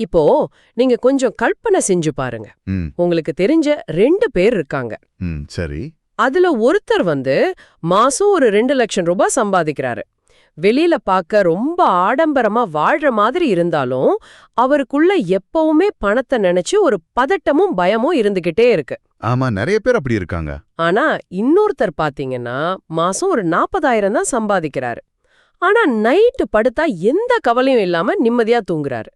இப்போ நீங்க கொஞ்சம் கற்பனை செஞ்சு பாருங்க. ம் உங்களுக்கு தெரிஞ்ச 2 பேர் இருக்காங்க. சரி. அதுல ஒருத்தர் மாசம் ஒரு 2 லட்சம் ரூபாய் சம்பாதிக்கிறாரு. வெளியில பார்க்க ரொம்ப ஆடம்பரமா வாழ்ற மாதிரி இருந்தாலும் அவருக்குள்ள எப்பவுமே பணத்தை நினைச்சு ஒரு பதட்டமும் பயமும் இருந்துகிட்டே இருக்கு. ஆமா, நிறைய பேர் அப்படி இருக்காங்க. ஆனா இன்னொருத்தர் பாத்தீங்கன்னா மாசம் ஒரு 40,000 தான் சம்பாதிக்கிறாரு. ஆனா நைட்டு படுத்தா எந்த கவலையும் இல்லாம நிம்மதியா தூங்குறாரு.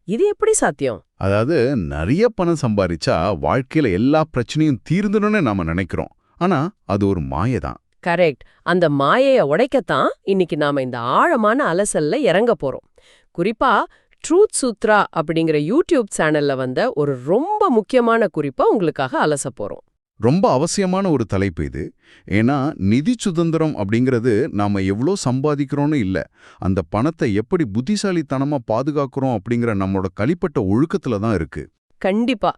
இது எப்படி சாத்தியம்? அதாவது நிறைய பணம் சம்பாதிச்சா வாழ்க்கையில எல்லா பிரச்சனையும் தீர்ந்துடும்னு நாம நினைக்கிறோம். ஆனா அது ஒரு மாயதான். கரெக்ட். அந்த மாயைய உடைக்கத்தான் இன்னைக்கு நாம இந்த ஆழமான அலசல்ல இறங்க போறோம். குறிப்பா ட்ரூத் சூத்ரா அப்படிங்கிற யூடியூப் சேனல்ல ஒரு ரொம்ப முக்கியமான குறிப்பா உங்களுக்காக அலச போறோம். ரொம்ப அவசியமான ஒரு தலைப்பு இது. ஏன்னா நிதி சுதந்திரம் அப்படிங்கிறது நாம எவ்வளோ சம்பாதிக்கிறோன்னு இல்ல, அந்த பணத்தை எப்படி புத்திசாலித்தனமா பாதுகாக்கிறோம் அப்படிங்கிற நம்மளோட களிப்பட்ட ஒழுக்கத்துல தான் இருக்கு. கண்டிப்பா.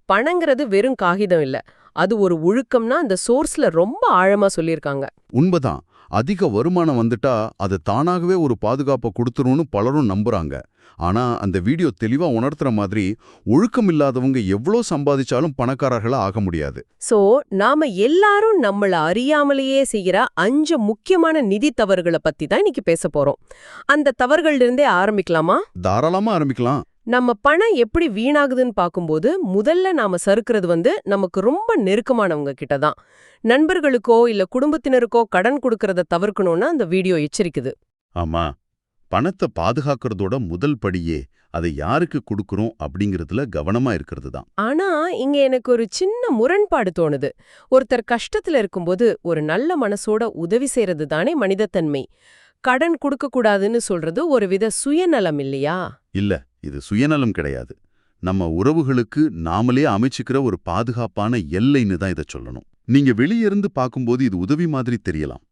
பணங்கிறது வெறும் காகிதம் இல்ல. அது ஒரு ஒழுக்கம்னா அந்த சோர்ஸ்ல ரொம்ப ஆழமா சொல்லியிருக்காங்க. உண்மைதான். அதிக வருமானம் வந்துட்டா அது தானாகவே ஒரு பாதுகாப்பை கொடுத்துரும்னு பலரும் நம்புறாங்க. ஆனா அந்த வீடியோ தெளிவா உணர்த்துற மாதிரி ஒழுக்கம் இல்லாதவங்க எவ்வளோ சம்பாதிச்சாலும் பணக்காரர்களா ஆக முடியாது. சோ நாம எல்லாரும் நம்மள அறியாமலேயே செய்யற 5 முக்கியமான நிதி தவறுகளை பத்தி தான் இன்னைக்கு பேச போறோம். அந்த தவறுகள்ல இருந்தே ஆரம்பிக்கலாமா? தாராளமா ஆரம்பிக்கலாம். நம்ம பணம் எப்படி வீணாகுதுன்னு பார்க்கும்போது முதல்ல நாம சறுக்கிறது நமக்கு ரொம்ப நெருக்கமானவங்க கிட்ட தான். நண்பர்களுக்கோ இல்ல குடும்பத்தினருக்கோ கடன் கொடுக்கறத தவிர்க்கணும்னு அந்த வீடியோ எச்சரிக்குது. ஆமா, பணத்தை பாதுகாக்கிறதோட முதல் படியே அதை யாருக்கு கொடுக்கறோம் அப்படிங்கிறதுல கவனமா இருக்கிறது தான். ஆனா இங்க எனக்கு ஒரு சின்ன முரண்பாடு தோணுது. ஒருத்தர் கஷ்டத்துல இருக்கும்போது ஒரு நல்ல மனசோட உதவி செய்யறது தானே மனிதத்தன்மை. கடன் கொடுக்க கூடாதுன்னு சொல்றது ஒரு வித சுயநலம் இல்லையா? இல்ல, இது சுயநலம் கிடையாது. நம்ம உறவுகளுக்கு நாமளே அமைச்சுக்கிற ஒரு பாதுகாப்பான எல்லைன்னு தான் இதை சொல்லணும். நீங்க வெளியிருந்து பார்க்கும்போது இது உதவி மாதிரி தெரியலாம்.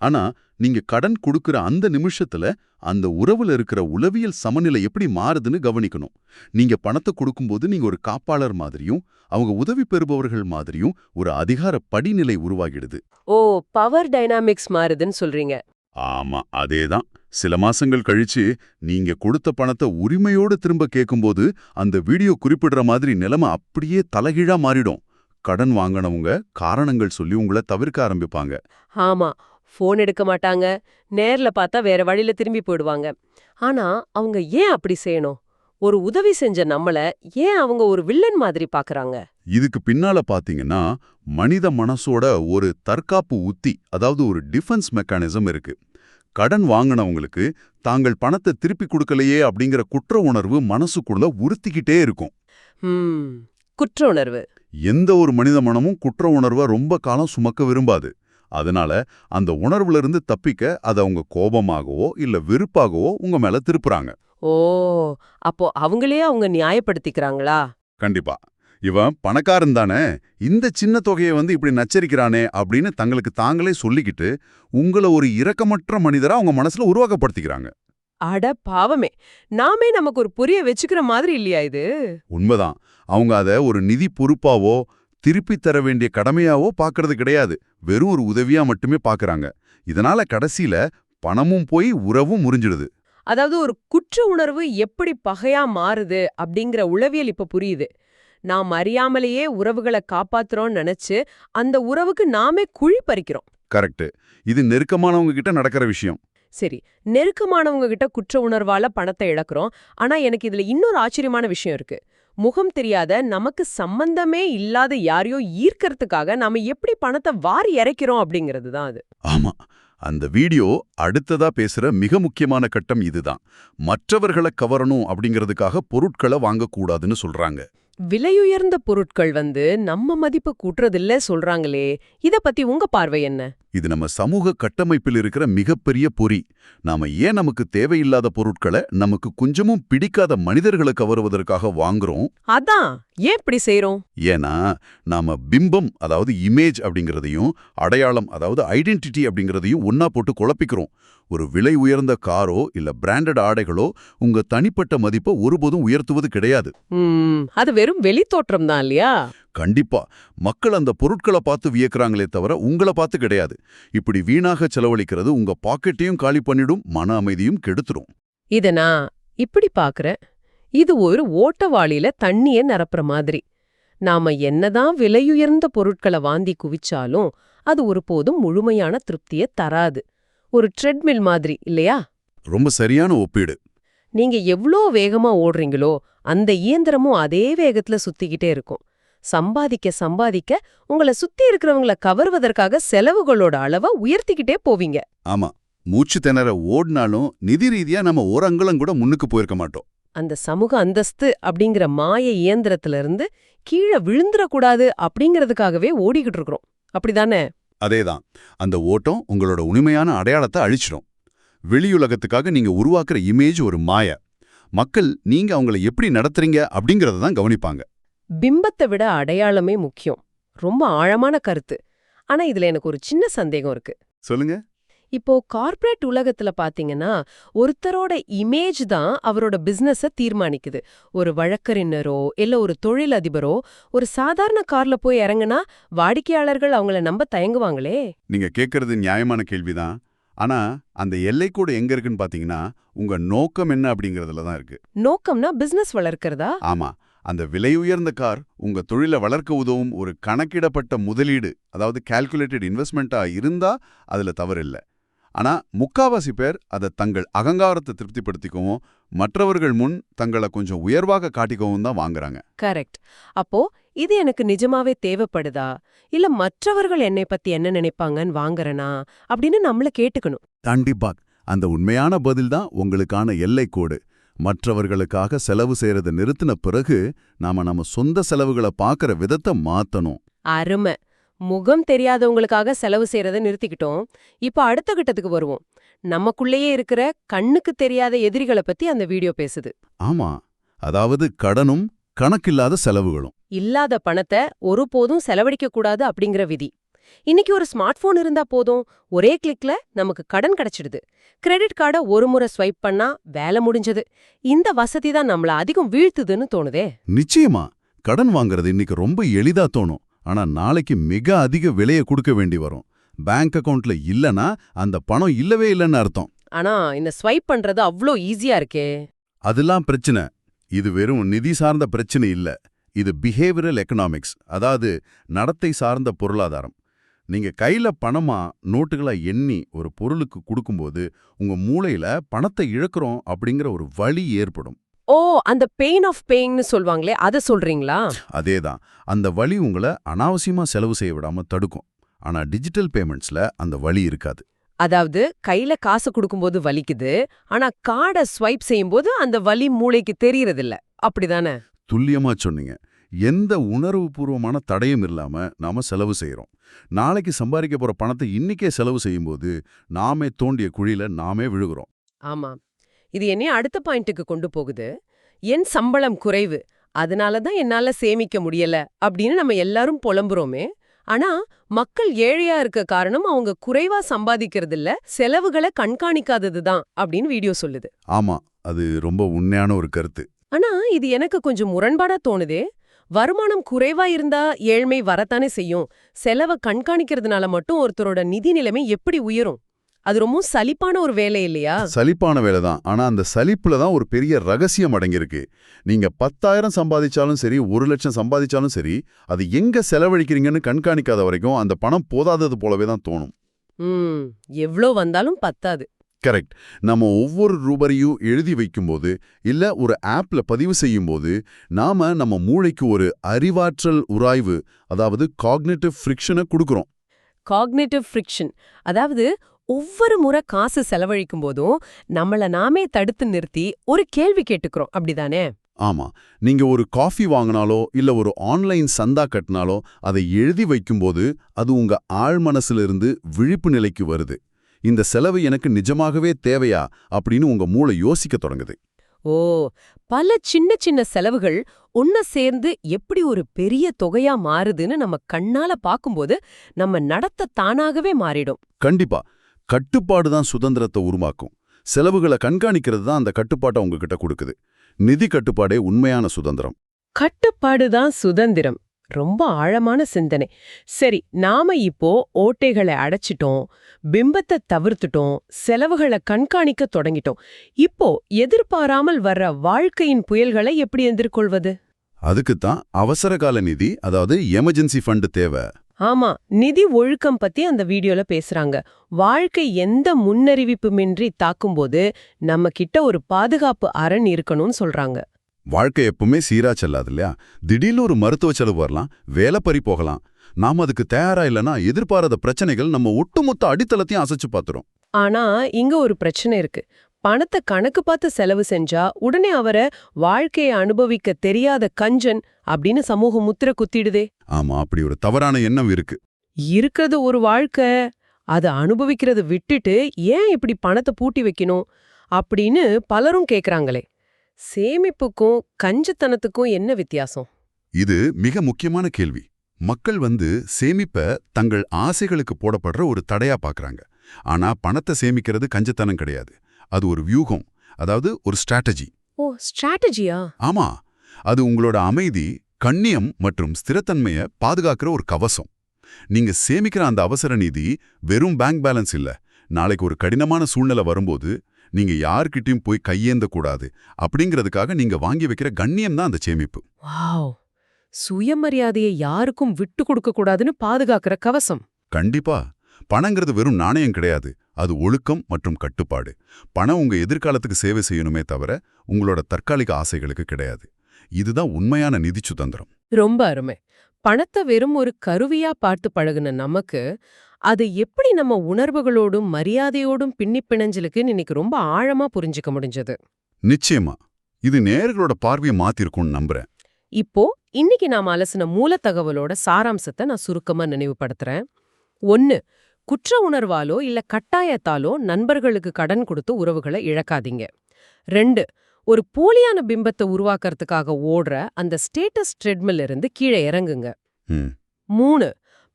ஆனா நீங்க கடன் கொடுக்கிற அந்த நிமிஷத்துல அந்த உறவுல இருக்கிற உளவியல் சமநிலை எப்படி மாறுதுன்னு கவனிக்கணும். நீங்க பணத்தை கொடுக்கும்போது நீங்க ஒரு காப்பாளர் மாதிரியும் அவங்க உதவி பெறுபவர்கள் மாதிரியும் ஒரு அதிகார படிநிலை உருவாகிடுது. ஓ, பவர் டைனாமிக்ஸ் மாறுதுன்னு சொல்றீங்க. ஆமா, அதேதான். சில மாசங்கள் கழிச்சு நீங்க கொடுத்த பணத்தை உரிமையோடு திரும்ப கேட்கும்போது அந்த வீடியோ குறிப்பிடுற மாதிரி நிலைமை அப்படியே தலைகீழா மாறிடும். கடன் வாங்கினவங்க காரணங்கள் சொல்லி உங்களை தவிர்க்க ஆரம்பிப்பாங்க. ஆமா, போன் எடுக்க மாட்டாங்க, நேர்ல பார்த்தா வேற வழியில திரும்பி போயிடுவாங்க. ஆனா அவங்க ஏன் அப்படி செய்யணும்? ஒரு உதவி செஞ்ச நம்மள ஏன் அவங்க ஒரு வில்லன் மாதிரி பாக்குறாங்க? இதுக்கு பின்னால பாத்தீங்கன்னா மனித மனசோட ஒரு தற்காப்பு உத்தி, அதாவது ஒரு டிஃபென்ஸ் மெக்கானிசம் இருக்கு. கடன் வாங்கினவங்களுக்கு தாங்கள் பணத்தை திருப்பி கொடுக்கலையே அப்படிங்கிற குற்ற உணர்வு மனசுக்குள்ள உறுத்திக்கிட்டே இருக்கும். குற்ற உணர்வு. எந்த ஒரு மனித மனமும் குற்ற உணர்வை ரொம்ப காலம் சுமக்க விரும்பாது. அதனால அந்த உணர்வுல இருந்து தப்பிக்க அதை அவங்க கோபமாகவோ இல்ல வெறுப்பாகவோ உங்க மேல திருப்புறாங்க. ஓ, அப்போ அவங்களே அவங்க நியாயப்படுத்திக்கிறாங்களா? கண்டிப்பா. இவன் பணக்காரன் தானே, இந்த சின்ன தொகையை இப்படி நச்சரிக்கிறானே அப்படின்னு தங்களுக்கு தாங்களே சொல்லிக்கிட்டு உங்களை ஒரு இரக்கமற்ற மனிதரா அவங்க மனசுல உருவாக்கப்படுத்திக்கிறாங்க. அட பாவமே, நாமே நமக்கு ஒரு புரிய வச்சுக்கிற மாதிரி இல்லையா இது? உண்மைதான். அவங்க அதை ஒரு நிதி பொறுப்பாவோ திருப்பி தர வேண்டிய கடமையாவோ பாக்குறது கிடையாது. வெறும் ஒரு உதவியா மட்டுமே பாக்குறாங்க. இதனால கடைசியில பணமும் போய் உறவும் முறிஞ்சிடுது. அதாவது ஒரு குற்ற உணர்வு எப்படி பகையா மாறுது அப்படிங்கிற உளவியல் இப்ப புரியுது. நாம் அறியாமலேயே உறவுகளை காப்பாத்துறோம்னு நினைச்சு அந்த உறவுக்கு நாமே குழி பறிக்கிறோம். கரெக்ட். இது நெருக்கமானவங்க கிட்ட நடக்கிற விஷயம். சரி, நெருக்கமானவங்க கிட்ட குற்ற உணர்வால பணத்தை இழக்கிறோம். ஆனா எனக்கு இதுல இன்னொரு ஆச்சரியமான விஷயம் இருக்கு. முகம் தெரியாத நமக்கு சம்பந்தமே இல்லாத யாரையோ ஈர்க்கறதுக்காக நாம எப்படி பணத்தை வாரி இறைக்கிறோம் அப்படிங்கிறது தான் அது. ஆமா, அந்த வீடியோ அடுத்ததா பேசுற மிக முக்கியமான கட்டம் இதுதான். மற்றவர்களை கவரணும் அப்படிங்கிறதுக்காக பொருட்களை வாங்கக்கூடாதுன்னு சொல்றாங்க. விலையுயர்ந்த பொருட்கள் நம்ம மதிப்பு கூட்டுறதில்ல சொல்றாங்களே, இத பத்தி உங்க பார்வை என்ன? இது நம்ம சமூக கட்டமைப்பில் இருக்கிற மிகப்பெரிய பொறி. நாம ஏன் நமக்கு தேவையில்லாத பொருட்களை நமக்கு கொஞ்சமும் பிடிக்காத மனிதர்களை கவருவதற்காக வாங்குறோம்? அதான் ஏன் இப்படி செய்றோம்? ஏன்னா நாம பிம்பம், அதாவது இமேஜ் அப்படிங்கிறதையும் அடையாளம், அதாவது ஐடென்டிட்டி அப்படிங்கிறதையும் ஒன்னா போட்டு குழப்பிக்கிறோம். ஒரு விலை உயர்ந்த காரோ இல்ல பிராண்டட் ஆடைகளோ உங்க தனிப்பட்ட மதிப்பை ஒருபோதும் உயர்த்துவது கிடையாது. அது வெறும் வெளித்தோற்றம் தான் இல்லையா? கண்டிப்பா. மக்கள் அந்த பொருட்களை பார்த்து வியக்கிறாங்களே தவிர உங்களை பார்த்து கிடையாது. இப்படி வீணாக செலவழிக்கிறது உங்க பாக்கெட்டையும் காலி பண்ணிடும், மன அமைதியும் கெடுத்துரும். இத நான் இப்படி பாக்குறேன். இது ஒரு ஓட்டவாளியில தண்ணிய நிரப்புற மாதிரி. நாம என்னதான் விலையுயர்ந்த பொருட்களை வாந்தி குவிச்சாலும் அது ஒருபோதும் முழுமையான திருப்திய தராது. ஒரு ட்ரெட்மில் மாதிரி இல்லையா? ரொம்ப சரியான ஒப்பீடு. நீங்க எவ்ளோ வேகமா ஓடுறீங்களோ அந்த இயந்திரமும் அதே வேகத்துல சுத்திக்கிட்டே இருக்கும். சம்பாதிக்க சம்பாதிக்க உங்கள சுத்தி இருக்கிறவங்கள கவர்வதற்காக செலவுகளோட அளவை உயர்த்திக்கிட்டே போவீங்க. ஆமா, மூச்சு திணற ஓடினாலும் நிதி ரீதியா நம்ம ஒரு அங்குலம் கூட முன்னுக்கு போயிருக்க மாட்டோம். அந்த சமூக அந்தஸ்து அப்படிங்கிற மாய இயந்திரத்துல இருந்து கீழே விழுந்துடக்கூடாது அப்படிங்கறதுக்காகவே ஓடிக்கிட்டு இருக்கிறோம். அப்படிதானே? அதேதான். அந்த ஓட்டம் உங்களோட உண்மையான அடையாளத்தை அழிச்சிடும். வெளியுலகத்துக்காக நீங்க உருவாக்குற இமேஜ் ஒரு மாய. மக்கள் நீங்க அவங்கள எப்படி நடத்துறீங்க அப்படிங்கறத தான் கவனிப்பாங்க. பிம்பத்தை விட அடையாளமே முக்கியம். ரொம்ப ஆழமான கருத்து. ஆனா இதுல எனக்கு ஒரு சின்ன சந்தேகம் இருக்கு. சொல்லுங்க. இப்போ கார்ப்பரேட் உலகத்துல பாத்தீங்கன்னா ஒருத்தரோட இமேஜ் தான் அவரோட பிசினஸ தீர்மானிக்குது. ஒரு வழக்கறிஞரோ இல்ல ஒரு தொழிலதிபரோ ஒரு சாதாரண கார்ல போய் இறங்குனா வாடிக்கையாளர்கள் அவங்கள நம்ப தயங்குவாங்களே. நீங்க கேட்கறது நியாயமான கேள்விதான். ஆனா அந்த எல்லைக்கோடு எங்க இருக்குன்னு பாத்தீங்கன்னா உங்க நோக்கம் என்ன அப்படிங்கறதுல தான் இருக்கு. நோக்கம்னா பிசினஸ் வளர்க்கறதா? ஆமா, அந்த விலை உயர்ந்த கார் உங்க தொழிலை வளர்க்க உதவும் ஒரு கணக்கிடப்பட்ட முதலீடு, அதாவது கால்குலேட்டட் இன்வெஸ்ட்மெண்ட்டா இருந்தா அதுல தவறில்ல. ஆனா முக்காவாசி பேர் அதை தங்கள் அகங்காரத்தை திருப்திப்படுத்திக்கவும் மற்றவர்கள் முன் தங்களை கொஞ்சம் உயர்வாக காட்டிக்கவும் தான் வாங்குறாங்க. கரெக்ட். அப்போ இது எனக்கு நிஜமாவே தேவைப்படுதா இல்ல மற்றவர்கள் என்னை பத்தி என்ன நினைப்பாங்கன்னு வாங்குறனா அப்படின்னு நம்மள கேட்டுக்கணும். கண்டிப்பா. அந்த உண்மையான பதில் தான் உங்களுக்கான எல்லைக்கோடு. மற்றவர்களுக்காக செலவு செய்யறதை நிறுத்தின பிறகு நம்ம சொந்த செலவுகளை பார்க்கற விதத்தை மாத்தணும். அருமை. முகம் தெரியாதவங்களுக்காக செலவு செய்யறத நிறுத்திக்கிட்டோம். இப்ப அடுத்த கட்டத்துக்கு வருவோம். நமக்குள்ளேயே இருக்கிற கண்ணுக்கு தெரியாத எதிரிகளை பத்தி அந்த வீடியோ பேசுது. ஆமா, அதாவது கடனும் கணக்கில்லாத செலவுகளும். இல்லாத பணத்தை ஒருபோதும் செலவழிக்க கூடாது அப்படிங்கிற விதி. இன்னைக்கு ஒரு ஸ்மார்ட் போன் இருந்தா போதும், ஒரே கிளிக்ல நமக்கு கடன் கிடைச்சிடுது. கிரெடிட் கார்டை ஒரு முறை ஸ்வைப் பண்ணா வேலை முடிஞ்சது. இந்த வசதி தான் நம்மள அதிகம் வீழ்த்துதுன்னு தோணுதே. நிச்சயமா, கடன் வாங்குறது இன்னைக்கு ரொம்ப எளிதா தோணும். ஆனா நாளைக்கு மிக அதிக விலையை கொடுக்க வேண்டி வரும். பேங்க் அக்கவுண்ட்ல இல்லனா அந்த பணம் இல்லவே இல்லைன்னு அர்த்தம். ஆனா இந்த ஸ்வைப் பண்றது அவ்ளோ ஈஸியா இருக்கே. அதெல்லாம் பிரச்சனை. இது வெறும் நிதி சார்ந்த பிரச்சனை இல்ல. இது பிஹேவியரல் எக்கனாமிக்ஸ், அதாவது நடத்தை சார்ந்த பொருளாதாரம். நீங்க கையில பணமா நோட்டுகளா எண்ணி ஒரு பொருளுக்கு கொடுக்கும்போது உங்க மூளையில பணத்தை இழக்கிறோம் அப்படிங்கிற ஒரு வலி ஏற்படும். ஓ, அந்த பெயின் ஆஃப் பேயிங்னு சொல்வாங்களே, அத சொல்றீங்களா? அதேதான். அந்த வலி உங்களை அனாவசியமா செலவு செய்ய விடாம தடுக்கும். ஆனா டிஜிட்டல் பேமெண்ட்ஸ்ல அந்த வலி இருக்காது. அதாவது கையில காசு கொடுக்கும்போது வலிக்குது, ஆனா கார்டை ஸ்வைப் செய்யும்போது அந்த வலி மூளைக்கு தெரியறதில்ல. அப்படிதானே? துல்லியமா சொன்னீங்க. எந்த உணர்வுபூர்வமான தடையும் இல்லாம நாம செலவு செய்யறோம். நாளைக்கு சம்பாதிக்க போற பணத்தை இன்னைக்கே செலவு செய்யும்போது நாமே தோண்டிய குழியில நாமே விழுகிறோம். ஆமா. இது என்னைய அடுத்த பாயிண்ட்டுக்கு கொண்டு போகுது. என் சம்பளம் குறைவு, அதனால தான் என்னால சேமிக்க முடியல அப்படின்னு நம்ம எல்லாரும் புலம்புறோமே. ஆனா மக்கள் ஏழையா இருக்க காரணம் அவங்க குறைவா சம்பாதிக்கிறது இல்ல, செலவுகளை கண்காணிக்காதது தான் அப்படின்னு வீடியோ சொல்லுது. ஆமா, அது ரொம்ப உண்மையான ஒரு கருத்து. ஆனா இது எனக்கு கொஞ்சம் முரண்பாடா தோணுதே. வருமானம் குறைவா இருந்தா ஏழ்மை வரத்தானே செய்யும். செலவை கண்காணிக்கிறதுனால மட்டும் ஒருத்தரோட நிதி நிலைமை எப்படி உயரும்? அது ரொம்ப சலிப்பான ஒரு வேலை இல்லையா? சலிப்பான வேலை தான். ஆனா அந்த சலிப்புல தான் ஒரு பெரிய ரகசியம் அடங்கியிருக்கு. நீங்க 10,000 சம்பாதிச்சாலும் சரி, 1,00,000 சம்பாதிச்சாலும் சரி, அது எங்க செலவழிக்கிறீங்கன்னு கண்காணிக்காத வரைக்கும் அந்த பணம் போதாதது போலவே தான் தோணும். எவ்ளோ வந்தாலும் பத்தாது. கரெக்ட். நம்ம ஒவ்வொரு ரூபாயையும் எழுதி வைக்கும்போது இல்ல ஒரு ஆப்ல பதிவு செய்யும்போது நம்ம மூளைக்கு ஒரு அறிவாற்றல் உராய்வு, அதாவது காக்னிட்டிவ் ஃப்ரிக்ஷனை கொடுக்குறோம். காக்னிட்டிவ் ஃப்ரிக்ஷன், அதாவது ஒவ்வொரு முறை காசு செலவழிக்கும் போதும் நம்மள நாமே தடுத்து நிறுத்தி ஒரு கேள்வி கேட்டுக்கிறோம். அப்படிதானே? ஆமா, நீங்க ஒரு காஃபி வாங்கினாலோ இல்ல ஒரு ஆன்லைன் சந்தா கட்டினாலோ அதை எழுதி வைக்கும்போது அது உங்க ஆழ் மனசிலிருந்து விழிப்பு நிலைக்கு வருது. இந்த செலவு எனக்கு நிஜமாகவே தேவையா அப்படின்னு உங்க மூளை யோசிக்க தொடங்குது. ஓ, பல சின்ன சின்ன செலவுகள் ஒன்ன சேர்ந்து எப்படி ஒரு பெரிய தொகையா மாறுதுன்னு நம்ம கண்ணால பாக்கும்போது நம்ம நடத்த தானாகவே மாறிடும். கண்டிப்பா. கட்டுப்பாடு தான் சுதந்திரத்தை உருவாக்கும். செலவுகளை கண்காணிக்கிறது தான் அந்த கட்டுப்பாட்டை உங்ககிட்ட கொடுக்குது. நிதி கட்டுப்பாடே உண்மையான சுதந்திரம். கட்டுப்பாடு தான் சுதந்திரம். ரொம்ப ஆழமான சிந்தனை. சரி, நாம இப்போ ஓட்டைகளை அடைச்சிட்டோம், பிம்பத்தை தவிர்த்துட்டோம், செலவுகளை கண்காணிக்க தொடங்கிட்டோம். இப்போ எதிர்பாராமல் வர்ற வாழ்க்கையின் புயல்களை எப்படி எதிர்கொள்வது? அதுக்குத்தான் அவசரகால நிதி, அதாவது எமர்ஜென்சி ஃபண்ட் தேவை. ஆமா, நிதி ஒழுக்கம் பத்தி அந்த வீடியோல பேசுறாங்க. வாழ்க்கை எந்த முன்னறிவிப்புமின்றி தாக்கும்போது நம்ம கிட்ட ஒரு பாதுகாப்பு அரண் இருக்கணும்னு சொல்றாங்க. வாழ்க்கை எப்பவுமே சீரா செல்லாது இல்லையா? திடீர்னு ஒரு மருத்துவ செலவு வரலாம், வேலை பறி போகலாம். நாம அதுக்கு தயாரா இல்லைன்னா எதிர்பாராத பிரச்சனைகள் நம்ம ஒட்டுமொத்த அடித்தளத்தையும் அசைச்சு பார்த்துரும். ஆனா இங்க ஒரு பிரச்சனை இருக்கு. பணத்தை கணக்கு பார்த்து செலவு செஞ்சா உடனே அவரை வாழ்க்கையை அனுபவிக்க தெரியாத கஞ்சன் அப்படின்னு சமூகம் முத்திர குத்திடுதே. ஆமா, அப்படி ஒரு தவறான எண்ணம் இருக்கு. இருக்கிறது ஒரு வாழ்க்கை, அதை அனுபவிக்கிறத விட்டுட்டு ஏன் இப்படி பணத்தை பூட்டி வைக்கணும் அப்படின்னு பலரும் கேக்குறாங்களே. சேமிப்புக்கும் கஞ்சத்தனத்துக்கும் என்ன வித்தியாசம்? இது மிக முக்கியமான கேள்வி. மக்கள் சேமிப்ப தங்கள் ஆசைகளுக்கு போடப்படுற ஒரு தடையா பார்க்கறாங்க. ஆனா பணத்தை சேமிக்கிறது கஞ்சத்தனம் கிடையாது. அது ஒரு வியூகம், அதாவது ஒரு ஸ்ட்ராட்டஜி. ஓ, ஸ்ட்ராட்டஜியா? ஆமா, அது உங்களோட அமைதி, கண்ணியம் மற்றும் ஸ்திரத்தன்மையை பாதுகாக்கிற ஒரு கவசம். நீங்க சேமிக்கிற அந்த அவசர நிதி வெறும் பேங்க் பேலன்ஸ் இல்ல. நாளைக்கு ஒரு கடினமான சூழ்நிலை வரும்போது நீங்க யார்கிட்டயும் போய் கையேந்த கூடாது அப்படிங்கிறதுக்காக நீங்க வாங்கி வைக்கிற கண்ணியம் தான் அந்த சேமிப்பு. வாவ், சுயமரியாதையை யாருக்கும் விட்டு கொடுக்க கூடாதுன்னு பாதுகாக்கிற கவசம். கண்டிப்பா. பணங்கிறது வெறும் நாணயம் கிடையாது, அது ஒழுக்கம் மற்றும் கட்டுப்பாடு. பணம் உங்க எதிர்காலத்துக்கு சேவை செய்யணுமே தவிர உங்களோட தற்காலிக ஆசைகளுக்கு கிடையாது. இதுதான் உண்மையான நிதி சுதந்திரம். ரொம்ப அருமை. பணத்தை வெறும் ஒரு கருவியா பார்த்து பழகுன நமக்கு அது எப்படி நம்ம உணர்வுகளோடும் மரியாதையோடும் பின்னி பிணைஞ்சலுக்குன்னு இன்னைக்கு ரொம்ப ஆழமா புரிஞ்சுக்க முடிஞ்சது. நிச்சயமா, இது நேயர்களோட பார்வையை மாத்திருக்கும்னு நம்புறேன். இப்போ இன்னைக்கு நாம அலசின மூல தகவலோட சாராம்சத்தை நான் சுருக்கமா நினைவுபடுத்துறேன். 1. குற்ற உணர்வாலோ இல்ல கட்டாயத்தாலோ நண்பர்களுக்கு கடன் கொடுத்து உறவுகளை இழக்காதீங்க. 2. ஒரு போலியான பிம்பத்தை உருவாக்குறதுக்காக ஓடுற அந்த ஸ்டேட்டஸ் ட்ரெட்மில் இருந்து கீழே இறங்குங்க. 3.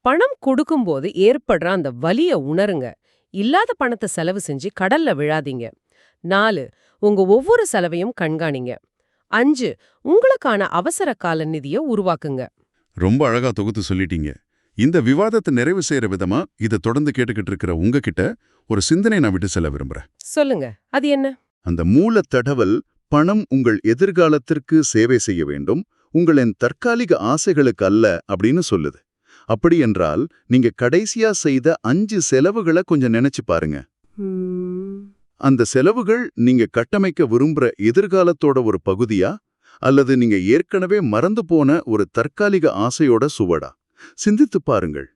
பணம் கொடுக்கும்போது ஏற்படுற அந்த வலிய உணருங்க. இல்லாத பணத்தை செலவு செஞ்சு கடல்ல விழாதீங்க. 4. உங்க ஒவ்வொரு செலவையும் கண்காணிங்க. 5. உங்களுக்கான அவசர கால நிதியை உருவாக்குங்க. ரொம்ப அழகா தொகுத்து சொல்லிட்டீங்க. இந்த விவாதத்தை நிறைவு செய்யற விதமா இதை தொடர்ந்து கேட்டுக்கிட்டு இருக்கிற உங்ககிட்ட ஒரு சிந்தனை நான் விட்டு செல்ல விரும்புறேன். சொல்லுங்க, அது என்ன? அந்த மூல தகவல், பணம் உங்கள் எதிர்காலத்திற்கு சேவை செய்ய வேண்டும், உங்களின் தற்காலிக ஆசைகளுக்கு அல்ல அப்படின்னு சொல்லுது. அப்படி என்றால் நீங்க கடைசியா செய்த 5 செலவுகளை கொஞ்சம் நினைச்சு பாருங்க. அந்த செலவுகள் நீங்க கட்டமைக்க விரும்புற எதிர்காலத்தோட ஒரு பகுதியா, அல்லது நீங்க ஏற்கனவே மறந்து போன ஒரு தற்காலிக ஆசையோட சுவடா? சிந்தித்து பாருங்கள்.